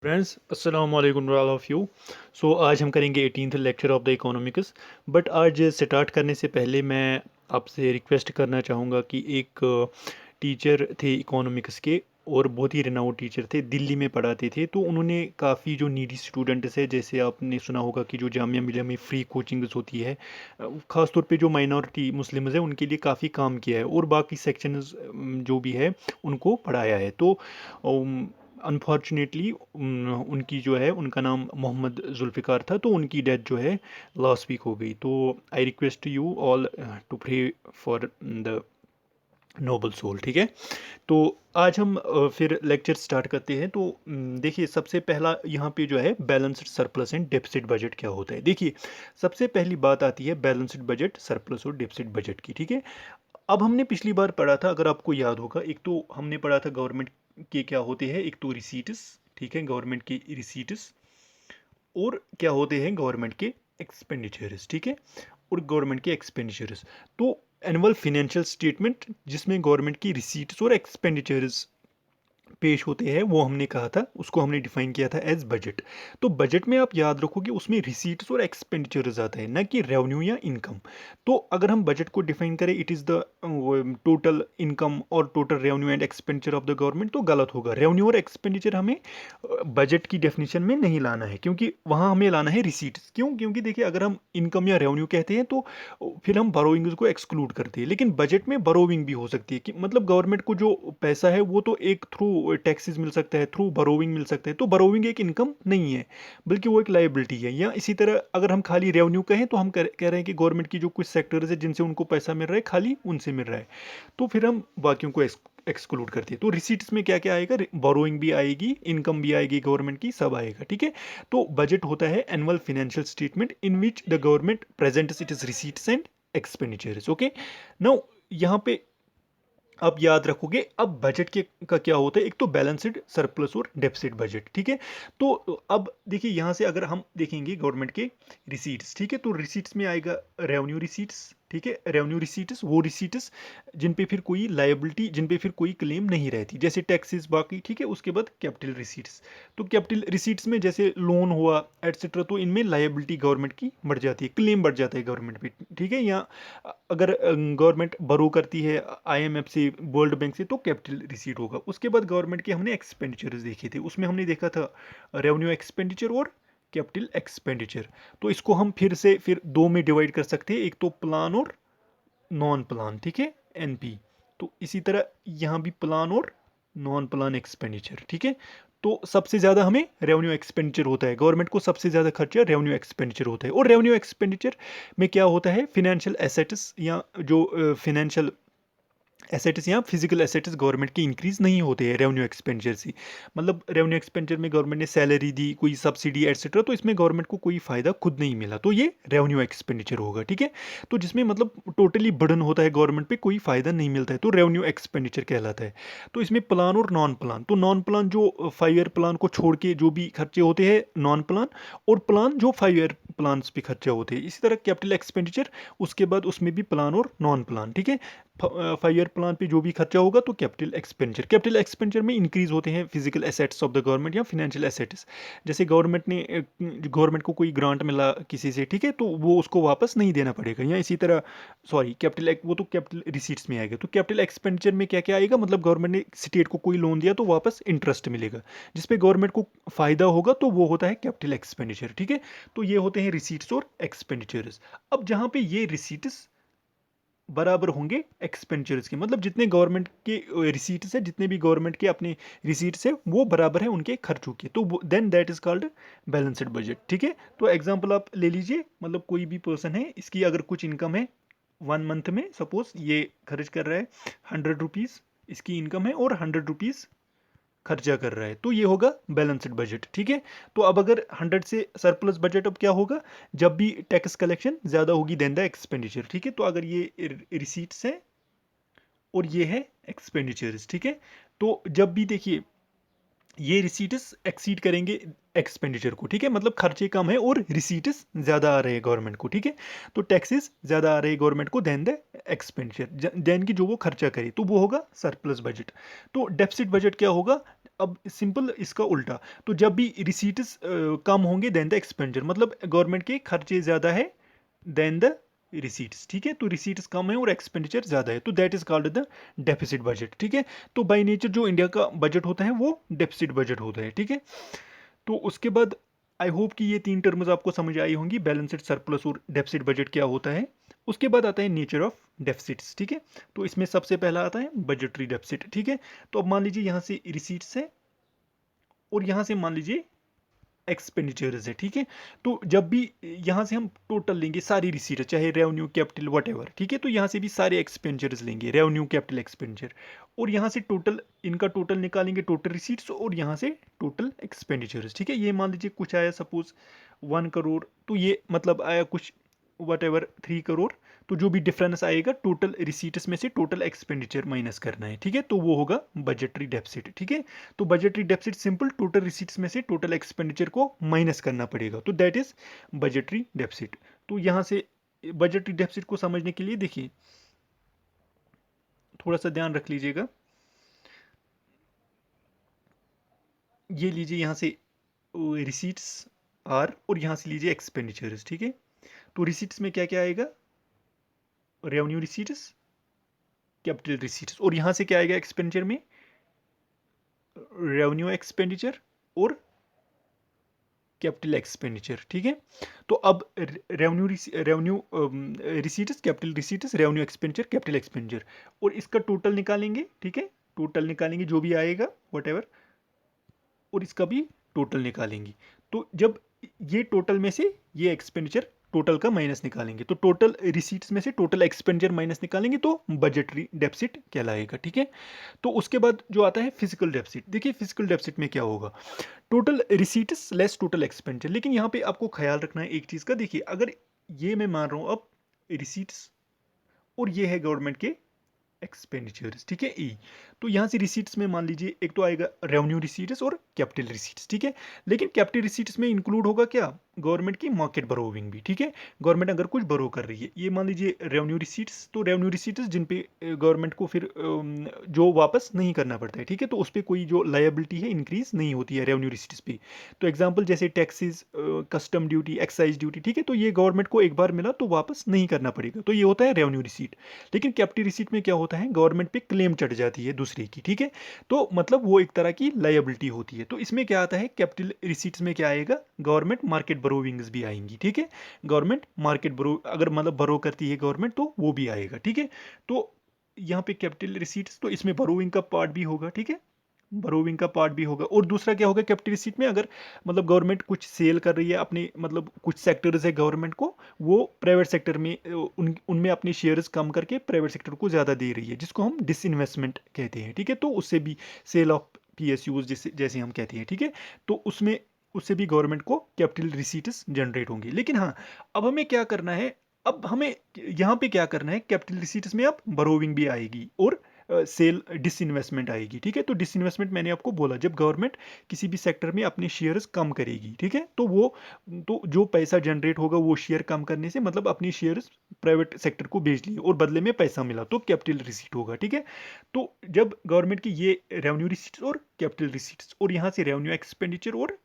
Friends अस्सलाम वालेकुम all of you. आज हम करेंगे 18th lecture of the economics. But आज स्टार्ट करने से पहले मैं आपसे रिक्वेस्ट करना चाहूँगा कि एक टीचर थे इकोनॉमिक्स के और बहुत ही रिनाउंड टीचर थे, दिल्ली में पढ़ाते थे। तो उन्होंने काफ़ी जो नीडी स्टूडेंट्स है, जैसे आपने सुना होगा कि जो जामिया मिलिया में फ्री कोचिंग्स होती है, ख़ास तौर पे जो माइनॉरिटी मुस्लिम्स है उनके लिए काफ़ी काम किया है और बाकी सेक्शंस जो भी है उनको पढ़ाया है। तो अनफॉर्चुनेटली उनकी जो है उनका नाम मोहम्मद जुल्फ़िकार था, तो उनकी डेथ जो है लास्ट वीक हो गई। तो I request you all to pray for the noble soul. ठीक है, तो आज हम फिर लेक्चर स्टार्ट करते हैं। तो देखिए, सबसे पहला यहाँ पे जो है balanced surplus and deficit budget क्या होता है। देखिए, सबसे पहली बात आती है बैलेंस्ड बजट, सरप्लस और डेफिसिट बजट की। ठीक है, अब हमने पिछली बार पढ़ा था, अगर आपको याद होगा, एक तो हमने पढ़ा था गवर्नमेंट के क्या होते हैं, एक तो रिसीट्स, ठीक है, गवर्नमेंट की रिसीट्स, और क्या होते हैं गवर्नमेंट के एक्सपेंडिचर्स। ठीक है, और गवर्नमेंट के एक्सपेंडिचर्स, तो एनुअल फिनेंशियल स्टेटमेंट जिसमें गवर्नमेंट की रिसीट्स और एक्सपेंडिचर्स पेश होते हैं, वो हमने कहा था, उसको हमने डिफाइन किया था एज बजट। तो बजट में आप याद रखोगे उसमें रिसीट्स और एक्सपेंडिचर्स आता है, ना कि रेवेन्यू या इनकम। तो अगर हम बजट को डिफाइन करें it is the total income और total revenue and expenditure of the government, तो गलत होगा। रेवेन्यू और एक्सपेंडिचर हमें बजट की डेफिनेशन में नहीं लाना है, क्योंकि वहाँ हमें लाना है रिसीट्स। क्यों? क्योंकि देखिए, अगर हम इनकम या रेवेन्यू कहते हैं तो फिर हम बोरोइंग्स को एक्सक्लूड करते हैं, लेकिन बजट में बोरोइंग भी हो सकती है, कि मतलब गवर्नमेंट को जो पैसा है वो तो एक थ्रू टैक्सेस मिल सकता है, थ्रू बोरोइंग मिल सकता है। तो बोरोइंग एक इनकम नहीं है, बल्कि वो एक लाइबिलिटी है। या इसी तरह अगर हम खाली रेवेन्यू कहें तो हम कह रहे हैं कि गवर्नमेंट की जो कुछ सेक्टर्स है जिनसे उनको पैसा मिल रहा है, खाली उनसे मिल रहा है, तो फिर हम बाकियों को एक्सक्लूड करती है। तो रिसीट्स में क्या क्या आएगा, बोरोइंग भी आएगी, इनकम भी आएगी गवर्नमेंट की, सब आएगा। ठीक है, तो बजट होता है annual financial statement in which the government presents it is receipts and expenditures. Okay, now यहाँ पे अब याद रखोगे, अब बजट के का क्या होता है, एक तो बैलेंस्ड सरप्लस और डेफिसिट बजट। ठीक है, तो अब देखिए, यहाँ से अगर हम देखेंगे गवर्नमेंट के रिसीट्स, ठीक है, तो रिसीट्स में आएगा रेवेन्यू रिसीट्स। ठीक है, रेवेन्यू रिसीट्स वो रिसीट्स जिन पे फिर कोई लायबिलिटी, जिन पे फिर कोई क्लेम नहीं रहती, जैसे टैक्सेस बाकी। ठीक है, उसके बाद कैपिटल रिसीट्स। तो कैपिटल रिसीट्स में जैसे लोन हुआ एटसेट्रा, तो इनमें लायबिलिटी गवर्नमेंट की बढ़ जाती है, क्लेम बढ़ जाता है गवर्नमेंट पे। ठीक है, या अगर गवर्नमेंट बरो करती है आईएमएफ से, वर्ल्ड बैंक से, तो कैपिटल रिसीट होगा। उसके बाद गवर्नमेंट के हमने एक्सपेंडिचर्स देखे थे, उसमें हमने देखा था रेवेन्यू एक्सपेंडिचर और कैपिटल एक्सपेंडिचर। तो इसको हम फिर से फिर दो में डिवाइड कर सकते हैं, एक तो प्लान और नॉन प्लान। ठीक है, एनपी। तो इसी तरह यहाँ भी प्लान और नॉन प्लान एक्सपेंडिचर। ठीक है, तो सबसे ज़्यादा हमें रेवेन्यू एक्सपेंडिचर होता है, गवर्नमेंट को सबसे ज़्यादा खर्चा रेवेन्यू एक्सपेंडिचर होता है। और रेवेन्यू एक्सपेंडिचर में क्या होता है, फिनेंशियल एसेट्स या जो फिनेंशियल एसेट्स या फिजिकल एसेट्स गवर्नमेंट के इंक्रीज नहीं होते हैं रेवेन्यू एक्सपेंडिचर से। मतलब रेवेन्यू एक्सपेंडिचर में गवर्नमेंट ने सैलरी दी, कोई सब्सिडी एटसेट्रा, तो इसमें गवर्नमेंट को कोई फायदा खुद नहीं मिला, तो ये रेवेन्यू एक्सपेंडिचर होगा। ठीक है, तो जिसमें मतलब टोटली बर्डन होता है गवर्नमेंट पे, कोई फायदा नहीं मिलता है, तो रेवेन्यू एक्सपेंडिचर कहलाता है। तो इसमें प्लान और नॉन प्लान, तो नॉन प्लान जो 5 ईयर प्लान को छोड़ के जो भी खर्चे होते हैं नॉन प्लान, और प्लान जो 5 ईयर प्लान पे खर्चे होते हैं। इसी तरह कैपिटल एक्सपेंडिचर, उसके बाद उसमें भी प्लान और नॉन प्लान। ठीक है, 5 ईयर प्लान पे जो भी खर्चा होगा तो कैपिटल एक्सपेंडिचर, कैपिटल एक्सपेंडिचर में इंक्रीज होते हैं physical assets of the government या फिनेंशियल एसेट्स। जैसे गवर्नमेंट को कोई ग्रांट मिला किसी से, ठीक है, तो वो उसको वापस नहीं देना पड़ेगा। या इसी तरह सॉरी, कैपिटल वो तो कैपिटल रिसीट्स में आएगा। तो कैपिटल एक्सपेंडिचर में क्या क्या आएगा, मतलब गवर्नमेंट ने स्टेट को कोई लोन दिया तो वापस इंटरेस्ट मिलेगा, जिसपे गवर्नमेंट को फायदा होगा, तो वो होता है कैपिटल एक्सपेंडिचर। ठीक है, तो ये होते हैं रिसीट्स और एक्सपेंडिचर्स। अब जहां पे ये रिसीट्स बराबर होंगे एक्सपेंडिचर्स के, मतलब जितने गवर्नमेंट के रिसीट्स है, जितने भी गवर्नमेंट के अपने रिसीट्स है, वो बराबर है उनके खर्चों के, तो then that is called balanced budget. ठीक है, तो एग्जांपल आप ले लीजिए, मतलब कोई भी पर्सन है, इसकी अगर कुछ इनकम है 1 मंथ में, सपोज ये खर्च कर रहा है 100 रुपीज़, इसकी इनकम है, और 100 रुपीज़ खर्चा कर रहा है, तो ये होगा बैलेंस्ड बजट। ठीक है, तो अब अगर 100 से सरप्लस बजट, अब क्या होगा, जब भी टैक्स कलेक्शन ज़्यादा होगी देन द एक्सपेंडिचर। ठीक है, तो अगर ये रिसीट्स है और ये है एक्सपेंडिचर्स, ठीक है, तो जब भी देखिए ये रिसीट्स एक्सीड करेंगे एक्सपेंडिचर को, ठीक है, मतलब खर्चे कम है और रिसीट्स ज़्यादा आ रहे हैं गवर्नमेंट को। ठीक है, तो टैक्सेस ज़्यादा आ रहे हैं गवर्नमेंट को देन द एक्सपेंडिचर, देन की जो वो खर्चा करे, तो वो होगा सरप्लस बजट। तो डेफिसिट बजट क्या होगा, अब सिंपल इसका उल्टा, तो जब भी रिसीट्स कम होंगे देन द एक्सपेंडिचर, मतलब गवर्नमेंट के खर्चे ज़्यादा है देन द रिसीट्स, ठीक है। तो रिसीट्स कम है और एक्सपेंडिचर ज़्यादा है, तो that is called the deficit budget, ठीक है। तो बाई नेचर जो इंडिया का बजट होता है वो डेफिसिट बजट होता है, ठीक है। तो उसके बाद आई होप कि ये 3 टर्म्स आपको समझ आई होंगी, बैलेंस्ड, सरप्लस और डेफिसिट बजट क्या होता है। उसके बाद आता है नेचर ऑफ डेफिसिट्स, ठीक है। तो इसमें सबसे पहला आता है बजटरी डेफिसिट, ठीक है। तो अब मान लीजिए यहाँ से रिसीट्स है और यहाँ से मान लीजिए एक्सपेंडिचर्स है, ठीक है। तो जब भी यहाँ से हम टोटल लेंगे सारी रिसीट, चाहे रेवेन्यू, कैपिटल, वट, ठीक है। तो यहाँ से भी सारे एक्सपेंडिचर्स लेंगे, रेवेन्यू, कैपिटल, एक्सपेंडिचर, और यहाँ से टोटल, इनका टोटल निकालेंगे, टोटल रिसीट्स और यहाँ से टोटल एक्सपेंडिचर्स, ठीक है। ये मान लीजिए कुछ आया सपोज 1 करोड़, तो ये मतलब आया कुछ वट 3 करोड़, तो जो भी डिफरेंस आएगा टोटल रिसीट्स में से टोटल एक्सपेंडिचर माइनस करना है, ठीक है। तो वो होगा बजटरी डेफिसिट, ठीक है। तो budgetary deficit simple total receipts में से टोटल एक्सपेंडिचर को माइनस करना पड़ेगा, तो दैट इज बजटरी डेफिसिट। तो यहाँ से बजटरी डेफिसिट को समझने के लिए देखिए थोड़ा सा ध्यान रख लीजिएगा, ये लीजिए यहाँ से रिसीट्स आर और यहाँ से लीजिए एक्सपेंडिचर्स, ठीक है। तो रिसीट्स में क्या क्या आएगा, रेवेन्यू रिसीट्स, कैपिटल रिसीट्स, और यहाँ से क्या आएगा एक्सपेंडिचर में, रेवेन्यू एक्सपेंडिचर और कैपिटल एक्सपेंडिचर, ठीक है। तो अब revenue receipts, capital receipts, revenue expenditure, capital expenditure, और इसका टोटल निकालेंगे, ठीक है। टोटल निकालेंगे जो भी आएगा वट, और इसका भी टोटल निकालेंगे। तो जब ये टोटल में से ये एक्सपेंडिचर टोटल का माइनस निकालेंगे, तो टोटल रिसीट्स में से टोटल एक्सपेंडिचर माइनस निकालेंगे तो बजटरी डेफिसिट कहलाएगा, ठीक है। तो उसके बाद जो आता है फिजिकल डेफिसिट, देखिए फिजिकल डेफिसिट में क्या होगा, total receipts less total expenditure. लेकिन यहाँ पे आपको ख्याल रखना है एक चीज़ का, देखिए अगर ये मैं मान रहा हूँ अब रिसीट्स और ये है गवर्नमेंट के एक्सपेंडिचर्स, ठीक है, ई। तो यहाँ से रिसीट्स में मान लीजिए एक तो आएगा रेवेन्यू रिसीट्स और कैपिटल रिसीट्स, ठीक है। लेकिन कैपिटल रिसीट्स में इंक्लूड होगा क्या, गवर्नमेंट की मार्केट बरोविंग भी, ठीक है। गवर्नमेंट अगर कुछ बरो कर रही है, ये मान लीजिए रेवेन्यू रिसीट्स, तो रेवेन्यू रिसीट्स जिन पे गवर्नमेंट को फिर जो वापस नहीं करना पड़ता है, ठीक है। तो उस पर कोई जो लायबिलिटी है इंक्रीज नहीं होती है रेवेन्यू रिसीट्स पे। तो एग्जाम्पल जैसे taxes, custom duty, excise duty, ठीक है। तो ये गवर्नमेंट को एक बार मिला तो वापस नहीं करना पड़ेगा, तो ये होता है रेवेन्यू रिसीट। लेकिन कैपिटल रिसीट में क्या होता है, गवर्नमेंट पे क्लेम चढ़ जाती है दूसरे की, ठीक है। तो मतलब वो एक तरह की लायबिलिटी होती है। तो इसमें क्या आता है, कैपिटल रिसीट्स में क्या आएगा, गवर्नमेंट मार्केट बरोविंग्स भी आएंगी, ठीक है। गवर्नमेंट मार्केट बरो अगर मतलब बरो करती है गवर्नमेंट तो वो भी आएगा, ठीक है। तो यहाँ पे कैपिटल रिसीट्स, तो इसमें बरोविंग का पार्ट भी होगा, ठीक है, बरोविंग का पार्ट भी होगा। और दूसरा क्या होगा कैपिटल रिसीट में, अगर मतलब गवर्नमेंट कुछ सेल कर रही है अपने, मतलब कुछ सेक्टर्स है गवर्नमेंट को, वो प्राइवेट सेक्टर में उनमें अपने शेयर्स कम करके प्राइवेट सेक्टर को ज़्यादा दे रही है, जिसको हम डिसइन्वेस्टमेंट कहते हैं, ठीक है। तो उससे भी सेल ऑफ PSUs जैसे हम कहते हैं, ठीक है। तो उससे भी गवर्नमेंट को कैपिटल रिसीट्स जनरेट होंगी। लेकिन हाँ, अब हमें क्या करना है, अब हमें यहाँ पे क्या करना है, कैपिटल रिसीट्स में अब बरोविंग भी आएगी और सेल डिसइन्वेस्टमेंट आएगी, ठीक है। तो डिसइन्वेस्टमेंट मैंने आपको बोला, जब गवर्नमेंट किसी भी सेक्टर में अपने शेयर्स कम करेगी, ठीक है, तो जो पैसा जनरेट होगा वो शेयर कम करने से, मतलब अपनी शेयर्स प्राइवेट सेक्टर को बेच लिए और बदले में पैसा मिला, तो कैपिटल रिसीट होगा, ठीक है। तो जब गवर्नमेंट की ये रेवेन्यू रिसीट्स और कैपिटल रिसीट्स, और यहाँ से रेवेन्यू एक्सपेंडिचर और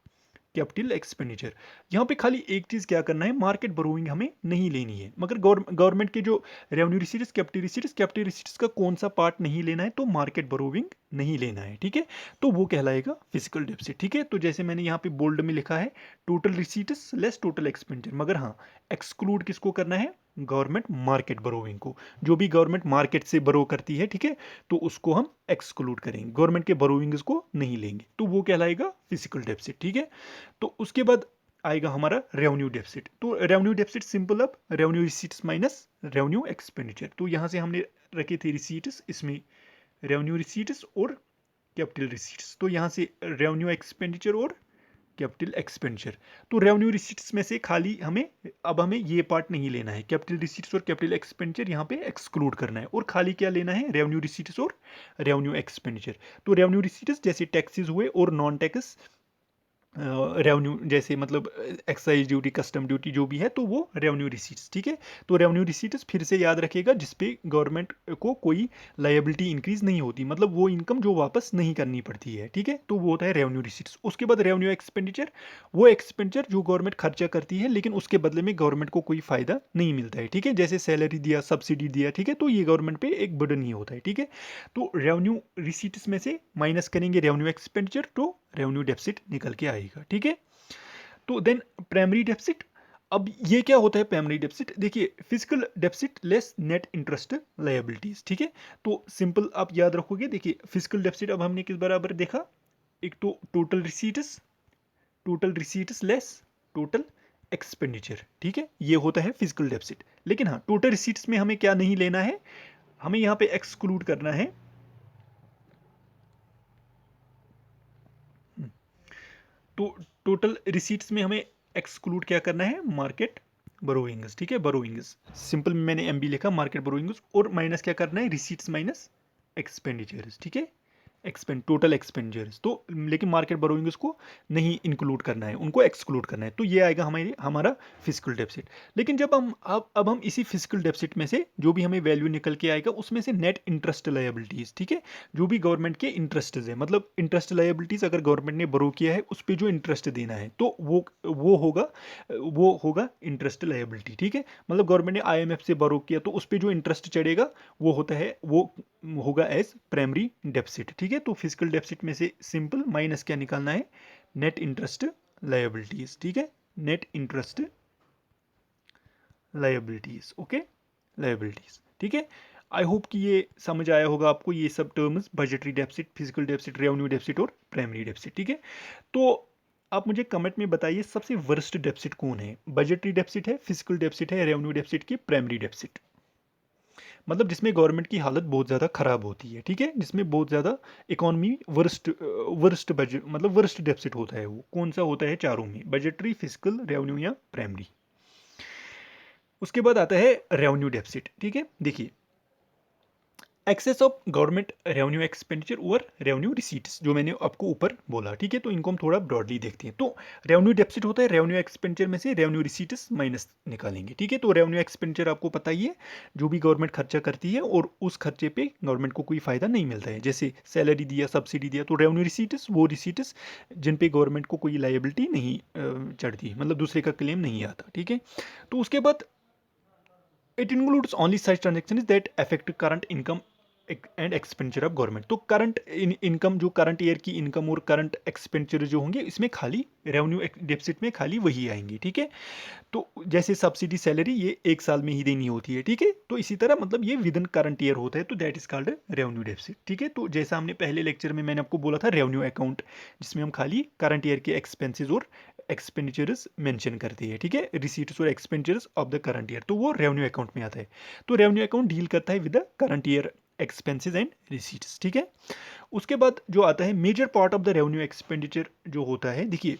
कैपिटल एक्सपेंडिचर, यहाँ पे खाली एक चीज़ क्या करना है, मार्केट बोरोइंग हमें नहीं लेनी है। मगर गवर्नमेंट के जो रेवेन्यू रिसीट्स, कैपिटल रिसीट्स का कौन सा पार्ट नहीं लेना है, तो मार्केट बोरोइंग नहीं लेना है, ठीक है। तो वो कहलाएगा फिजिकल डेफिसिट, ठीक है। तो जैसे मैंने यहाँ पे बोल्ड में लिखा है, total receipts less total expenditure, मगर हाँ एक्सक्लूड किसको करना है, गवर्नमेंट मार्केट बरोविंग को। जो भी गवर्नमेंट मार्केट से बरो करती है, ठीक है, तो उसको हम एक्सक्लूड करेंगे, गवर्नमेंट के बरोविंग्स को नहीं लेंगे, तो वो कहलाएगा फिजिकल डेफिसिट, ठीक है। तो उसके बाद आएगा हमारा रेवेन्यू डेफिसिट। तो रेवेन्यू डेफिसिट सिंपल, अब revenue receipts minus revenue expenditure. तो यहाँ से हमने रखे थे रिसीट्स, इसमें रेवेन्यू रिसीट्स और कैपिटल रिसीट्स, तो यहाँ से रेवेन्यू एक्सपेंडिचर और कैपिटल एक्सपेंडिचर। तो रेवेन्यू रिसीट्स में से खाली हमें ये पार्ट नहीं लेना है, कैपिटल रिसीट्स और कैपिटल एक्सपेंडिचर यहाँ पे एक्सक्लूड करना है, और खाली क्या लेना है, रेवेन्यू रिसीट्स और रेवेन्यू एक्सपेंडिचर। तो रेवेन्यू रिसीट्स जैसे टैक्सेस हुए और नॉन टैक्स रेवेन्यू, जैसे मतलब एक्साइज ड्यूटी, कस्टम ड्यूटी जो भी है, तो वो रेवेन्यू रिसीट्स, ठीक है। तो रेवेन्यू रिसीट्स फिर से याद रखिएगा जिसपे गवर्नमेंट को कोई लायबिलिटी इंक्रीज नहीं होती, मतलब वो इनकम जो वापस नहीं करनी पड़ती है, ठीक है। तो वो होता है रेवेन्यू रिसीट्स। उसके बाद रेवेन्यू एक्सपेंडिचर, वो एक्सपेंडिचर जो गवर्नमेंट खर्चा करती है लेकिन उसके बदले में गवर्नमेंट को कोई फायदा नहीं मिलता है, ठीक है। जैसे सैलरी दिया, सब्सिडी दिया, ठीक है, तो ये गवर्नमेंट पे एक बर्डन ही होता है, ठीक है। तो रेवेन्यू रिसीट्स में से माइनस करेंगे रेवेन्यू एक्सपेंडिचर, तो रेवेन्यू डेफिसिट निकल के आएगा, ठीक है। तो देन प्राइमरी डेफिसिट, अब ये क्या होता है प्राइमरी डेफिसिट? देखिए, physical deficit less net interest liabilities, ठीक है। तो सिंपल आप याद रखोगे, देखिए फिजिकल डेफिसिट अब हमने किस बराबर देखा, एक तो total receipts less total expenditure, ठीक है, ये होता है फिजिकल डेफिसिट। लेकिन हाँ, टोटल रिसीट्स में हमें क्या नहीं लेना है, हमें यहाँ पे एक्सक्लूड करना है, तो टोटल रिसीट्स में हमें एक्सक्लूड क्या करना है, मार्केट बोरोइंग्स, ठीक है, बोरोइंग्स। सिंपल में मैंने एमबी लिखा, मार्केट बोरोइंग्स, और माइनस क्या करना है, रिसीट्स माइनस एक्सपेंडिचर्स, ठीक है, टोटल एक्सपेंडिचर्स। तो लेकिन मार्केट बोरोइंग्स को नहीं इंक्लूड करना है, उनको एक्सक्लूड करना है, तो ये आएगा हमारा फिजिकल डेफिसिट। लेकिन जब हम अब हम इसी फिजिकल डेफिसिट में से जो भी हमें वैल्यू निकल के आएगा उसमें से नेट इंटरेस्ट लायबिलिटीज, ठीक है, जो भी गवर्नमेंट के इंटरेस्ट है, मतलब इंटरेस्ट लायबिलिटीज अगर गवर्नमेंट ने बोरो किया है उस पर जो इंटरेस्ट देना है, तो वो होगा इंटरेस्ट लायबिलिटी, ठीक है। मतलब गवर्नमेंट ने आईएमएफ से बोरो किया तो उस पर जो इंटरेस्ट चढ़ेगा वो होता है, वो होगा एज प्राइमरी डेफिसिट, ठीक है। तो फिजिकल डेफिसिट में से सिंपल माइनस क्या निकालना है, नेट इंटरेस्ट लायबिलिटीज, ठीक है, net interest liabilities, okay, liabilities, ठीक है। आई होप कि ये समझ आया होगा आपको, ये सब terms, budgetary deficit, physical deficit, revenue deficit और प्राइमरी डेफिसिट, ठीक है। तो आप मुझे कमेंट में बताइए सबसे वर्स्ट डेफिसिट कौन है, बजटरी डेफिसिट है, फिजिकल डेफिसिट है, रेवेन्यू डेफिसिट की प्राइमरी डेफिसिट, मतलब जिसमें गवर्नमेंट की हालत बहुत ज़्यादा खराब होती है, ठीक है, जिसमें बहुत ज़्यादा इकोनॉमी वर्स्ट वर्स्ट बजट, मतलब वर्स्ट डेफिसिट होता है, वो कौन सा होता है चारों में, बजटरी, फिजिकल, रेवेन्यू या प्राइमरी। उसके बाद आता है रेवेन्यू डेफिसिट, ठीक है। देखिए, excess of government revenue expenditure और रेवेन्यू रिसीट्स, जो मैंने आपको ऊपर बोला, ठीक है। तो इनको हम थोड़ा ब्रॉडली देखते हैं। तो रेवेन्यू डेफिसिट होता है रेवेन्यू एक्सपेंडिचर में से रेवेन्यू रिसीट्स माइनस निकालेंगे, ठीक है। तो रेवेन्यू एक्सपेंडिचर आपको पता ही है, जो भी गवर्नमेंट खर्चा करती है और उस खर्चे पे गवर्नमेंट को कोई फायदा नहीं मिलता है, जैसे सैलरी दिया, सब्सिडी दिया, तो रेवेन्यू रिसीट्स वो रिसीट्स जिन पे गवर्नमेंट को कोई लायबिलिटी नहीं चढ़ती, मतलब दूसरे का क्लेम नहीं आता, ठीक है। तो उसके बाद it includes only such transaction that affect current income and expenditure of government. तो करंट इनकम, जो करंट ईयर की इनकम और करंट एक्सपेंडिचर जो होंगे, इसमें खाली रेवेन्यू डेफिसिट में खाली वही आएंगे, ठीक है। तो जैसे सब्सिडी, सैलरी, ये एक साल में ही देनी होती है, ठीक है। तो इसी तरह मतलब ये विद इन करंट ईयर होता है, तो that is called revenue deficit, ठीक है। तो जैसा हमने पहले लेक्चर में मैंने आपको बोला था, रेवेन्यू अकाउंट, जिसमें हम खाली करंट ईयर के एक्सपेंसेस और एक्सपेंडिचर्स मेंशन करते हैं, ठीक है, रिसीट्स और expenditures of the current year, तो वो रेवेन्यू अकाउंट में आता है। तो रेवेन्यू अकाउंट डील करता है with the current year expenses and receipts, ठीक है। उसके बाद जो आता है major part of the revenue expenditure जो होता है, देखिए,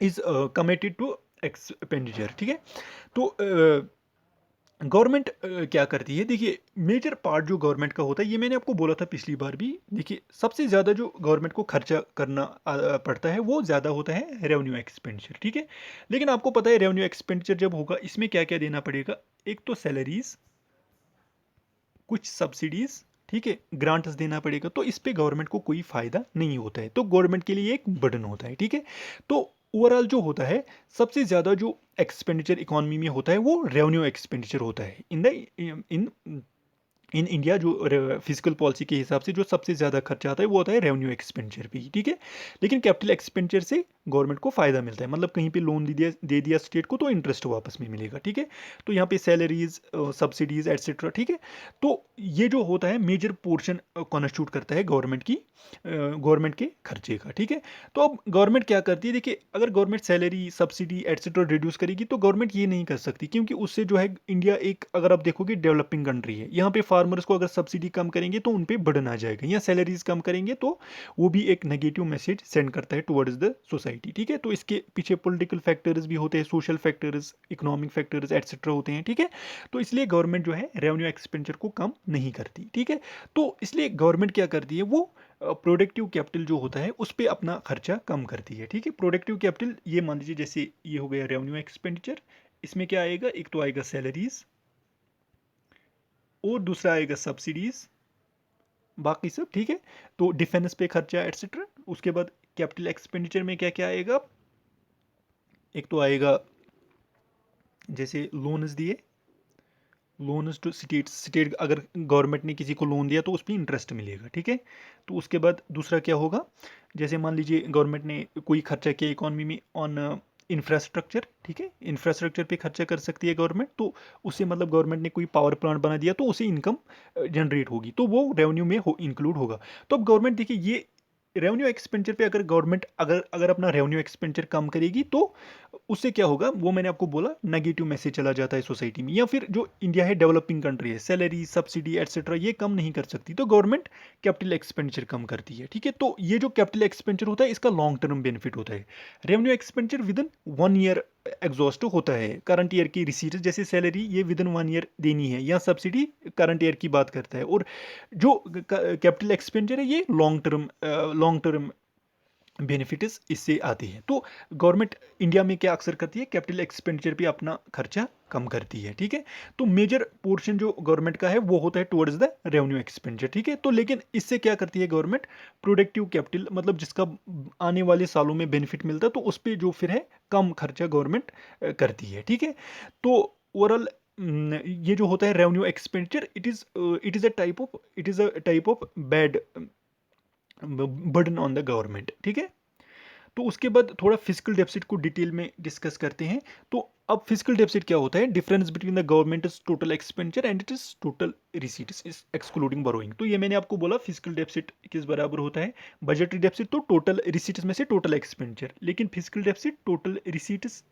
इज कमिटेड टू एक्सपेंडिचर, ठीक है। तो गवर्नमेंट क्या करती है, देखिए, मेजर पार्ट जो गवर्नमेंट का होता है, ये मैंने आपको बोला था पिछली बार भी, देखिए, सबसे ज़्यादा जो गवर्नमेंट को खर्चा करना पड़ता है वो ज़्यादा होता है रेवेन्यू एक्सपेंडिचर, ठीक है। लेकिन आपको पता है रेवेन्यू एक्सपेंडिचर जब होगा, इसमें क्या क्या देना पड़ेगा, एक तो सैलरीज, कुछ सब्सिडीज, ठीक है, ग्रांट्स देना पड़ेगा, तो इस पे गवर्नमेंट को कोई फायदा नहीं होता है, तो गवर्नमेंट के लिए एक बर्डन होता है, ठीक है। तो ओवरऑल जो होता है, सबसे ज़्यादा जो एक्सपेंडिचर इकोनॉमी में होता है वो रेवेन्यू एक्सपेंडिचर होता है इन इंडिया, जो फिजिकल पॉलिसी के हिसाब से जो सबसे ज़्यादा खर्चा आता है वो होता है रेवेन्यू एक्सपेंडिचर पे ही, ठीक है। लेकिन कैपिटल एक्सपेंडिचर से गवर्नमेंट को फायदा मिलता है, मतलब कहीं पे लोन दे दिया स्टेट को तो इंटरेस्ट वापस में मिलेगा, ठीक है। तो यहाँ पे सैलरीज, सब्सिडीज एटसेट्रा, ठीक है। तो ये जो होता है मेजर पोर्शन कॉन्स्टिट्यूट करता है गवर्नमेंट के खर्चे का, ठीक है। तो अब गवर्नमेंट क्या करती है, देखिए, अगर government salary, subsidy etcetera reduce करेगी तो गवर्नमेंट ये नहीं कर सकती, क्योंकि उससे जो है इंडिया एक, अगर आप देखोगे, डेवलपिंग कंट्री है, यहाँ पे फार्मर्स को अगर सब्सिडी कम करेंगे तो उन पे बर्डन आ जाएगा, या सैलरीज कम करेंगे तो वो भी एक नेगेटिव मैसेज सेंड करता है टुवर्ड्स द सोसाइटी, ठीक है। तो इसके पीछे पॉलिटिकल फैक्टर्स भी होते हैं, social factors, economic factors etcetera होते हैं, ठीक है। तो इसलिए गवर्नमेंट जो है रेवेन्यू एक्सपेंडिचर को कम नहीं करती, ठीक है। तो इसलिए गवर्नमेंट क्या करती है, वो प्रोडक्टिव कैपिटल जो होता है उस पर अपना खर्चा कम करती है। ठीक है, प्रोडक्टिव कैपिटल ये मान लीजिए जैसे ये हो गया रेवेन्यू एक्सपेंडिचर, इसमें क्या आएगा, एक तो आएगा सैलरीज और दूसरा आएगा सब्सिडीज, बाकी सब। ठीक है, तो डिफेंस पे खर्चा एटसेट्रा। उसके बाद कैपिटल एक्सपेंडिचर में क्या क्या आएगा, एक तो आएगा जैसे लोन्स दिए, लोन्स टू स्टेट अगर गवर्नमेंट ने किसी को लोन दिया तो उस पर इंटरेस्ट मिलेगा। ठीक है, तो उसके बाद दूसरा क्या होगा, जैसे मान लीजिए गवर्नमेंट ने कोई खर्चा किया इकोनॉमी में ऑन इंफ्रास्ट्रक्चर। ठीक है, इंफ्रास्ट्रक्चर पे खर्चा कर सकती है गवर्नमेंट, तो उससे मतलब गवर्नमेंट ने कोई पावर प्लांट बना दिया तो उसे इनकम जनरेट होगी, तो वो रेवेन्यू में इंक्लूड होगा। तो अब गवर्नमेंट देखिए ये रेवेन्यू एक्सपेंडिचर पे अगर गवर्नमेंट अगर अगर अपना रेवेन्यू एक्सपेंडिचर कम करेगी तो उससे क्या होगा, वो मैंने आपको बोला नेगेटिव मैसेज चला जाता है सोसाइटी में। या फिर जो इंडिया है डेवलपिंग कंट्री है, सैलरी सब्सिडी एटसेट्रा ये कम नहीं कर सकती, तो गवर्नमेंट कैपिटल एक्सपेंडिचर कम करती है। ठीक है, तो ये जो कैपिटल एक्सपेंडिचर होता है इसका लॉन्ग टर्म बेनिफिट होता है। Revenue expenditure with in 1 year exhaust होता है। करंट ईयर की रिसीट जैसे सैलरी ये विद इन 1 ईयर देनी है, या सब्सिडी करंट ईयर की बात करता है। और जो कैपिटल एक्सपेंडिचर है ये लॉन्ग टर्म बेनिफिट्स इससे आते हैं। तो गवर्नमेंट इंडिया में क्या अक्सर करती है, कैपिटल एक्सपेंडिचर पे अपना खर्चा कम करती है। ठीक है, तो मेजर पोर्शन जो गवर्नमेंट का है वो होता है टुवर्ड्स द रेवेन्यू एक्सपेंडिचर। ठीक है, तो लेकिन इससे क्या करती है गवर्नमेंट, प्रोडक्टिव कैपिटल मतलब जिसका आने वाले सालों में बेनिफिट मिलता है तो उस पर जो फिर है कम खर्चा गवर्नमेंट करती है। ठीक है, तो ओवरऑल ये जो होता है revenue expenditure it is a type of bad burden on the government. ठीक है, तो उसके बाद थोड़ा फिजिकल डेफिसिट को डिटेल में डिस्कस करते हैं। तो अब फिजिकल डेफिसिट क्या होता है, difference between the government total expenditure and it is total receipts excluding borrowing. तो ये मैंने आपको बोला फिजिकल डेफिसिट किस बराबर होता है, बजटरी डेफिसिट तो टोटल रिसीट्स में से टोटल एक्सपेंडिचर, लेकिन फिजिकल डेफिसिट टोटल रिसीट्स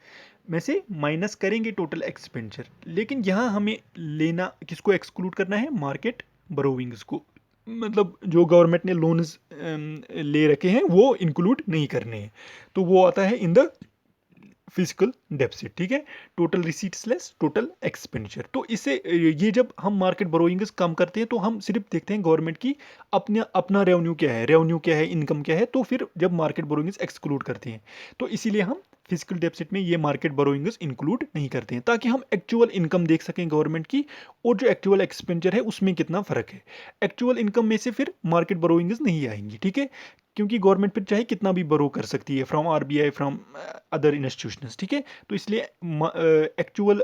में से माइनस करेंगे टोटल एक्सपेंडिचर। लेकिन यहाँ हमें लेना किसको एक्सक्लूड करना है, मार्केट बोरोइंग्स को, मतलब जो गवर्नमेंट ने लोन्स ले रखे हैं वो इंक्लूड नहीं करने हैं, तो वो आता है इन द फिजिकल डेफिसिट। ठीक है, total receipts less total expenditure. तो इससे ये जब हम मार्केट बोरोइंग्स कम करते हैं तो हम सिर्फ देखते हैं गवर्नमेंट की अपना रेवेन्यू क्या है, इनकम क्या है, तो फिर जब मार्केट बोरोइंग्स एक्सक्लूड करते हैं तो इसीलिए हम फिजिकल डेफिसिट में ये मार्केट बोरोइंग्स इंक्लूड नहीं करते हैं, ताकि हम एक्चुअल इनकम देख सकें गवर्नमेंट की और जो एक्चुअल एक्सपेंडिचर है उसमें कितना फर्क है। एक्चुअल इनकम में से फिर मार्केट बोरोइंग्स नहीं आएंगी। ठीक है, क्योंकि गवर्नमेंट फिर चाहे कितना भी बोरो कर सकती है from RBI from other institutions. ठीक है, तो इसलिए एक्चुअल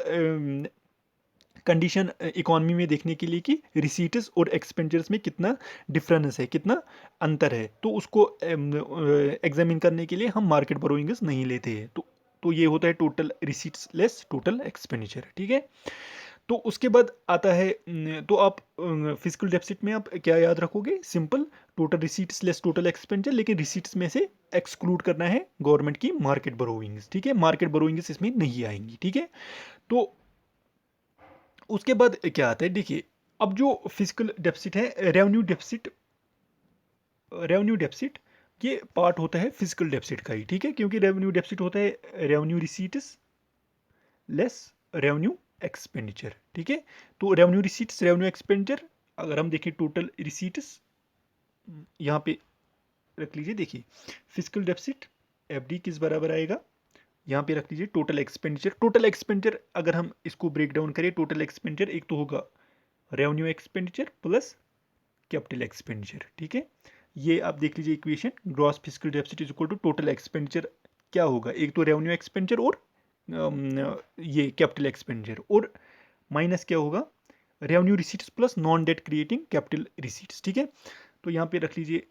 कंडीशन इकोनॉमी में देखने के लिए कि रिसीट्स और एक्सपेंडिचर्स में कितना डिफरेंस है, कितना अंतर है, तो उसको एग्जामिन करने के लिए हम मार्केट बोरोइंग्स नहीं लेते हैं। तो ये होता है total receipts less total expenditure. ठीक है, तो उसके बाद आता है तो आप फिजिकल डेफिसिट में आप क्या याद रखोगे, simple total receipts less total expenditure, लेकिन रिसीट्स में से एक्सक्लूड करना है गवर्नमेंट की मार्केट बोरोइंग्स। ठीक है, मार्केट बोरोइंग्स इसमें नहीं आएंगी। ठीक है, तो उसके बाद क्या आता है, देखिए अब जो फिजिकल डेफिसिट है रेवेन्यू डेफिसिट ये पार्ट होता है फिजिकल डेफिसिट का ही। ठीक है, क्योंकि रेवेन्यू डेफिसिट होता है revenue receipts less revenue expenditure. ठीक है, तो रेवेन्यू रिसीट्स रेवेन्यू एक्सपेंडिचर अगर हम देखें टोटल रिसीट्स यहाँ पे रख लीजिए, देखिए फिजिकल डेफिसिट एफडी किस बराबर आएगा, यहाँ पे रख लीजिए टोटल एक्सपेंडिचर। टोटल एक्सपेंडिचर अगर हम इसको ब्रेक डाउन करें, टोटल एक्सपेंडिचर एक तो होगा revenue expenditure plus capital expenditure. ठीक है, ये आप देख लीजिए equation, gross fiscal deficit is equal to total expenditure क्या होगा, एक तो रेवेन्यू एक्सपेंडिचर और ये कैपिटल एक्सपेंडिचर, और माइनस क्या होगा revenue receipts plus non debt creating capital receipts. ठीक है, तो यहाँ पे रख लीजिए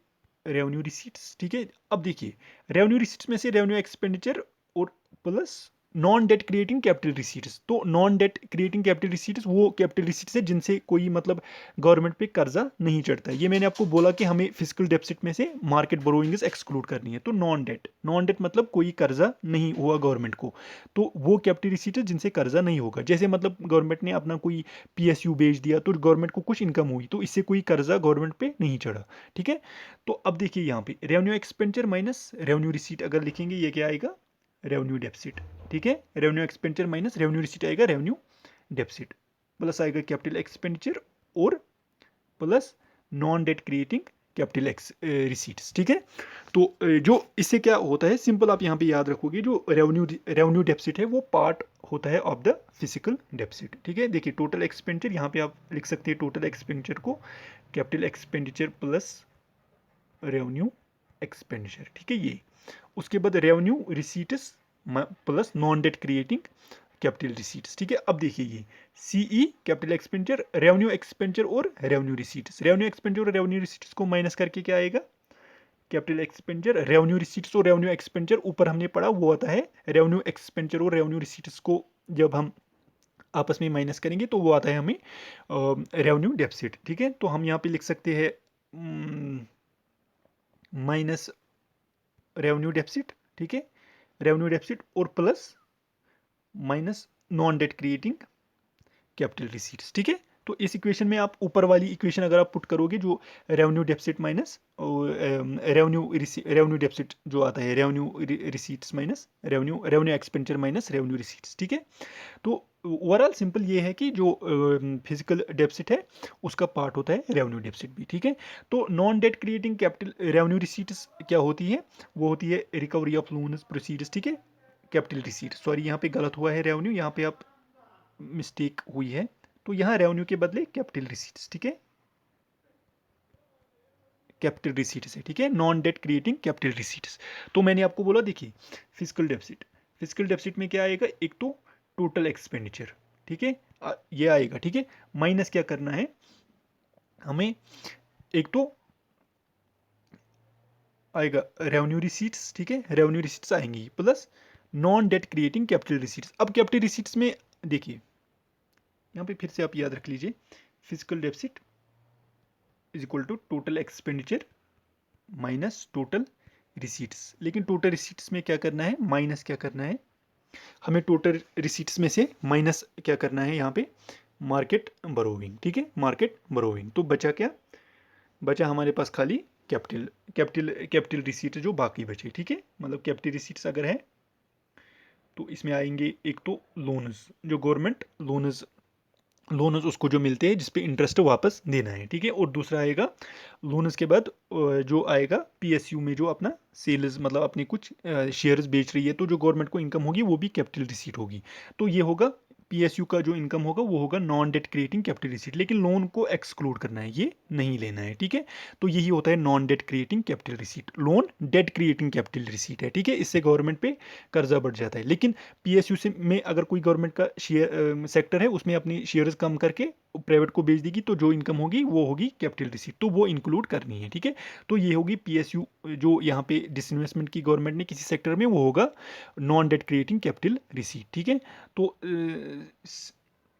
रेवेन्यू रिसीट्स। ठीक है, अब देखिए रेवेन्यू रिसीट्स में से रेवेन्यू एक्सपेंडिचर और plus non debt creating capital receipts. तो non debt creating capital receipts वो कैपिटल रिसीट्स है जिनसे कोई मतलब गवर्नमेंट पे कर्जा नहीं चढ़ता है। ये मैंने आपको बोला कि हमें फिजिकल डेफिसिट में से मार्केट बोरोइंग्स एक्सक्लूड करनी है। तो नॉन डेट मतलब कोई कर्जा नहीं हुआ गवर्नमेंट को, तो वो कैपिटल रिसीट है जिनसे कर्जा नहीं होगा। जैसे मतलब गवर्नमेंट ने अपना कोई पीएसयू बेच दिया तो गवर्नमेंट को कुछ इनकम हुई, तो इससे कोई कर्जा गवर्नमेंट पे नहीं चढ़ा। ठीक है, तो अब देखिए यहाँ पे revenue expenditure minus revenue receipt अगर लिखेंगे ये क्या आएगा, रेवेन्यू डेफिसिट। ठीक है, revenue expenditure minus revenue receipt आएगा रेवेन्यू डेफिसिट, प्लस आएगा कैपिटल एक्सपेंडिचर और plus non debt creating capital x receipts, ठीक है। तो जो इससे क्या होता है, सिंपल आप यहाँ पे याद रखोगे, जो रेवेन्यू डेफिसिट है वो पार्ट होता है ऑफ द फिजिकल डेफिसिट, ठीक है। देखिए टोटल एक्सपेंडिचर, यहाँ पे आप लिख सकते हैं टोटल एक्सपेंडिचर को capital expenditure plus revenue expenditure, ठीक है ये। उसके बाद revenue receipts plus non debt creating capital receipts, ठीक है। अब देखिए ये CE capital expenditure, revenue expenditure और रेवेन्यू रिसीट्स, रेवेन्यू एक्सपेंडिचर और रेवेन्यू रिसीट्स को माइनस करके क्या आएगा, कैपिटल एक्सपेंडिचर। रेवेन्यू रिसीट्स और रेवेन्यू एक्सपेंडिचर ऊपर हमने पढ़ा वो आता है, रेवेन्यू एक्सपेंडिचर और रेवेन्यू रिसीट्स को जब हम आपस में माइनस करेंगे तो वो आता है हमें रेवेन्यू डेफिसिट, ठीक है। तो हम यहाँ पे लिख सकते हैं माइनस रेवेन्यू डेफिसिट, ठीक है, रेवेन्यू डेफिसिट और plus minus non debt creating capital receipts, ठीक है। तो इस इक्वेशन में आप ऊपर वाली इक्वेशन अगर आप पुट करोगे, जो revenue deficit minus revenue deficit जो आता है, revenue receipts minus revenue expenditure minus revenue receipts, ठीक है। तो ओवरऑल सिंपल ये है कि जो फिजिकल डेफिसिट है उसका पार्ट होता है रेवेन्यू डेफिसिट भी, ठीक है। तो non debt creating capital revenue receipts क्या होती है, वो होती है रिकवरी ऑफ लोन्स प्रोसीड्स, ठीक है। कैपिटल रिसीट, सॉरी यहाँ पे गलत हुआ है रेवेन्यू, यहाँ पे आप मिस्टेक हुई है, तो यहाँ रेवेन्यू के बदले कैपिटल रिसीट्स, ठीक है, कैपिटल रिसीट्स है, ठीक है, non debt creating capital receipts. तो मैंने आपको बोला देखिए फिजिकल डेफिसिट, फिजिकल डेफिसिट में क्या आएगा, एक तो टोटल एक्सपेंडिचर, ठीक है, ये आएगा, ठीक है। माइनस क्या करना है हमें, एक तो आएगा रेवेन्यू रिसीट्स, ठीक है, रेवेन्यू रिसीट्स आएंगी plus non debt creating capital receipts. अब कैपिटल रिसीट्स में देखिए यहाँ पे फिर से आप याद रख लीजिए, fiscal deficit is equal to total expenditure minus total receipts. लेकिन टोटल रिसीट्स में क्या करना है, माइनस क्या करना है हमें, टोटल रिसीट्स में से माइनस क्या करना है यहाँ पे, मार्केट बोरोइंग, ठीक है, मार्केट बोरोइंग। तो बचा क्या, बचा हमारे पास खाली कैपिटल रिसीट जो बाकी बचे, ठीक है, मतलब कैपिटल रिसीट्स अगर है तो इसमें आएंगे एक तो लोन्स, जो गवर्नमेंट लोन्स उसको जो मिलते हैं जिसपे इंटरेस्ट वापस देना है, ठीक है। और दूसरा आएगा लोन्स के बाद जो आएगा पीएसयू में जो अपना सेल्स, मतलब अपने कुछ शेयर्स बेच रही है, तो जो गवर्नमेंट को इनकम होगी वो भी कैपिटल रिसीट होगी। तो ये होगा पीएसयू का जो इनकम होगा वो होगा non debt creating capital receipt, लेकिन लोन को एक्सक्लूड करना है, ये नहीं लेना है, ठीक है। तो यही होता है non debt creating capital receipt, loan debt creating capital receipt है, ठीक है। इससे गवर्नमेंट पे कर्जा बढ़ जाता है। लेकिन पीएसयू से में अगर कोई गवर्नमेंट का शेयर सेक्टर है उसमें अपनी शेयर्स कम करके प्राइवेट को बेच देगी, तो जो इनकम होगी वो होगी कैपिटल रिसीट, तो वो इंक्लूड करनी है, ठीक है। तो ये होगी पीएसयू जो यहाँ पे डिसइन्वेस्टमेंट की गवर्नमेंट ने किसी सेक्टर में, वो होगा non debt creating capital receipt, ठीक है। तो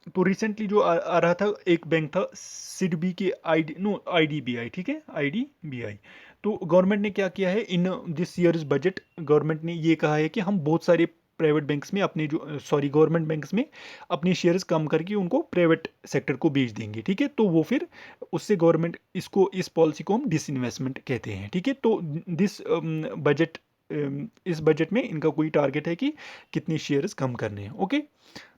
तो रिसेंटली जो आ रहा था एक बैंक था सिडबी के आईडीबीआई, ठीक है, आईडीबीआई। तो गवर्नमेंट ने क्या किया है, in this years budget government ने ये कहा है कि हम बहुत सारे प्राइवेट बैंक्स में अपने जो गवर्नमेंट बैंक्स में अपने शेयर्स कम करके उनको प्राइवेट सेक्टर को बेच देंगे, ठीक है। तो वो फिर उससे गवर्नमेंट इसको, इस पॉलिसी को हम डिसइन्वेस्टमेंट कहते हैं, ठीक है। तो दिस बजट इस बजट में इनका कोई टारगेट है कि कितने शेयर्स कम करने हैं, ओके।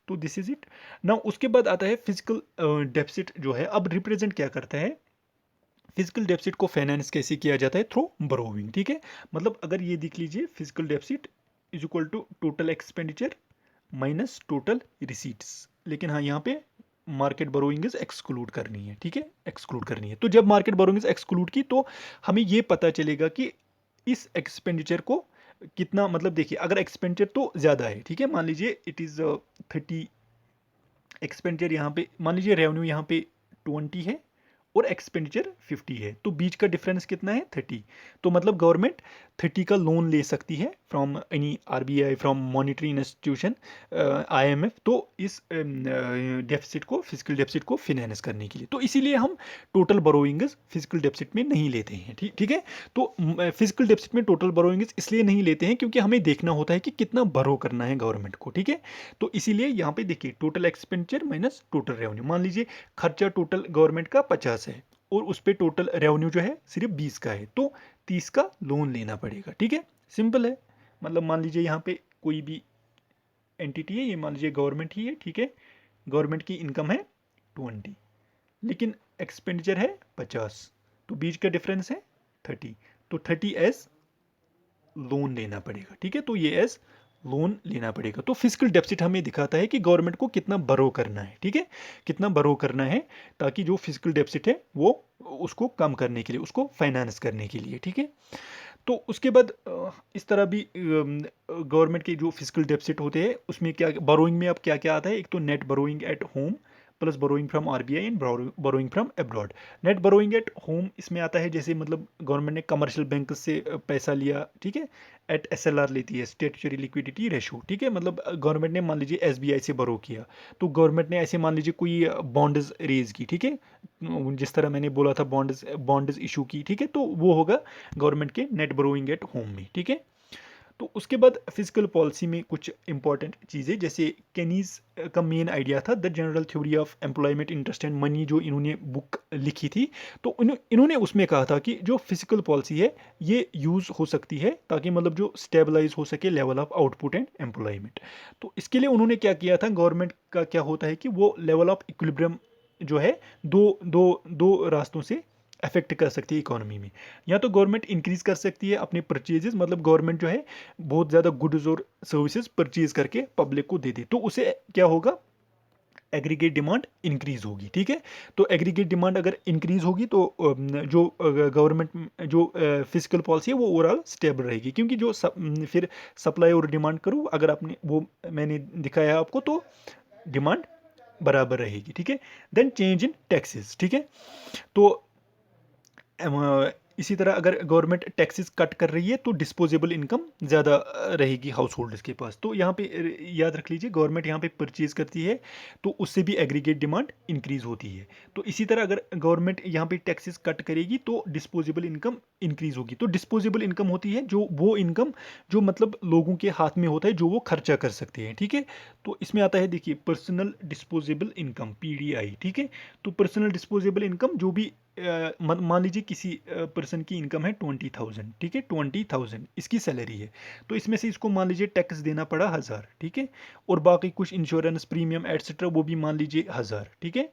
तो दिस इज इट नाउ। उसके बाद आता है फिजिकल डेफिसिट जो है, अब रिप्रेजेंट क्या करता है, फिजिकल डेफिसिट को फाइनेंस कैसे किया जाता है, थ्रू बोरोइंग, ठीक है। मतलब अगर ये देख लीजिए fiscal deficit is equal to total expenditure minus total receipts, लेकिन हाँ यहाँ पे मार्केट बोरोइंग्स एक्सक्लूड करनी है, ठीक है, एक्सक्लूड करनी है। तो जब मार्केट बोरोइंग्स एक्सक्लूड की तो हमें ये पता चलेगा कि इस एक्सपेंडिचर को कितना, मतलब देखिए अगर एक्सपेंडिचर तो ज़्यादा है, ठीक है, मान लीजिए इट इज़ 30, एक्सपेंडिचर यहाँ पे मान लीजिए रेवेन्यू यहाँ पे 20 है और एक्सपेंडिचर 50 है, तो बीच का डिफरेंस कितना है 30। तो मतलब गवर्नमेंट 30 का लोन ले सकती है from any RBI, from monetary institution, IMF, तो इस डेफिसिट को, फिजिकल डेफिसिट को फिनेंस करने के लिए। तो इसीलिए हम टोटल बोरोइंग्स फिजिकल डेफिसिट में नहीं लेते हैं, ठीक है। तो फिजिकल डेफिसिट में टोटल बोरोइंग्स इसलिए नहीं लेते हैं क्योंकि हमें देखना होता है कि कितना बोरो करना है गवर्नमेंट को, ठीक है। तो इसीलिए यहाँ पे देखिए total expenditure minus total revenue, मान लीजिए खर्चा टोटल गवर्नमेंट का 50 है और उस पर टोटल रेवेन्यू जो है सिर्फ 20 का है, तो 30 का लोन लेना पड़ेगा, ठीक है, सिंपल है। मतलब मान लीजिए यहाँ पे कोई भी एंटिटी है, ये मान लीजिए गवर्नमेंट ही है, ठीक है, गवर्नमेंट की इनकम है 20 लेकिन एक्सपेंडिचर है 50, तो बीच का डिफरेंस है 30, तो 30 एज लोन लेना पड़ेगा, ठीक है। तो ये एज लोन लेना पड़ेगा। तो फिजिकल डेफिसिट हमें दिखाता है कि गवर्नमेंट को कितना बरो करना है, ठीक है, कितना बरो करना है, ताकि जो फिजिकल डेफिसिट है वो उसको कम करने के लिए, उसको फाइनेंस करने के लिए, ठीक है। तो उसके बाद इस तरह भी गवर्नमेंट के जो फिजिकल डेफिसिट होते हैं उसमें क्या बोरोइंग में अब क्या क्या आता है, एक तो net borrowing at home plus borrowing from RBI and borrowing from abroad. Net borrowing at home इसमें आता है जैसे मतलब गवर्नमेंट ने कमर्शियल बैंक से पैसा लिया, ठीक है, एट एसएलआर लेती है, स्टेटरी लिक्विडिटी रेशो, ठीक है, मतलब गवर्नमेंट ने मान लीजिए एसबीआई से बोरो किया, तो गवर्नमेंट ने ऐसे मान लीजिए कोई बॉन्ड्स रेज की, ठीक है, जिस तरह मैंने बोला था बॉन्ड्स इशू की, ठीक है, तो वो होगा गवर्नमेंट के नेट बोरोइंग एट होम में, ठीक है। तो उसके बाद फिजिकल पॉलिसी में कुछ इंपॉर्टेंट चीज़ें, जैसे केनीज का मेन आइडिया था the general theory of employment interest and money, जो इन्होंने बुक लिखी थी, तो इन्होंने उसमें कहा था कि जो फिजिकल पॉलिसी है ये यूज़ हो सकती है ताकि मतलब जो स्टेबलाइज हो सके level of output and employment. तो इसके लिए उन्होंने क्या किया था, गवर्नमेंट का क्या होता है कि वो लेवल ऑफ इक्विलिब्रियम जो है दो दो दो रास्तों से अफेक्ट कर सकती है इकोनॉमी में। या तो गवर्नमेंट इंक्रीज कर सकती है अपने परचेजेस, मतलब गवर्नमेंट जो है बहुत ज़्यादा गुड्स और सर्विसेज परचेज करके पब्लिक को दे दे, तो उसे क्या होगा, एग्रीगेट डिमांड इंक्रीज होगी, ठीक है। तो एग्रीगेट डिमांड अगर इंक्रीज होगी तो जो गवर्नमेंट जो फिजिकल पॉलिसी है वो ओवरऑल स्टेबल रहेगी, क्योंकि जो फिर सप्लाई और डिमांड करूँ अगर आपने वो मैंने दिखाया आपको, तो डिमांड बराबर रहेगी, ठीक है। देन चेंज इन टैक्सेस, ठीक है। तो इसी तरह अगर गवर्नमेंट टैक्सेस कट कर रही है तो डिस्पोजेबल इनकम ज़्यादा रहेगी हाउस होल्डर्स के पास। तो यहाँ पे याद रख लीजिए, गवर्नमेंट यहाँ पे परचेज करती है तो उससे भी एग्रीगेट डिमांड इंक्रीज होती है। तो इसी तरह अगर गवर्नमेंट यहाँ पे टैक्सेस कट करेगी तो डिस्पोजेबल इनकम इंक्रीज होगी। तो डिस्पोजेबल इनकम होती है जो वो इनकम जो मतलब लोगों के हाथ में होता है, जो वो खर्चा कर सकते हैं, ठीक है। तो इसमें आता है देखिए पर्सनल डिस्पोजेबल इनकम, पीडीआई, ठीक है। तो पर्सनल डिस्पोजेबल इनकम जो भी मान लीजिए किसी पर्सन की इनकम है 20,000, ठीक है, 20,000 इसकी सैलरी है, तो इसमें से इसको मान लीजिए टैक्स देना पड़ा 1,000, ठीक है, और बाकी कुछ इंश्योरेंस प्रीमियम एटसेट्रा वो भी मान लीजिए 1,000, ठीक है।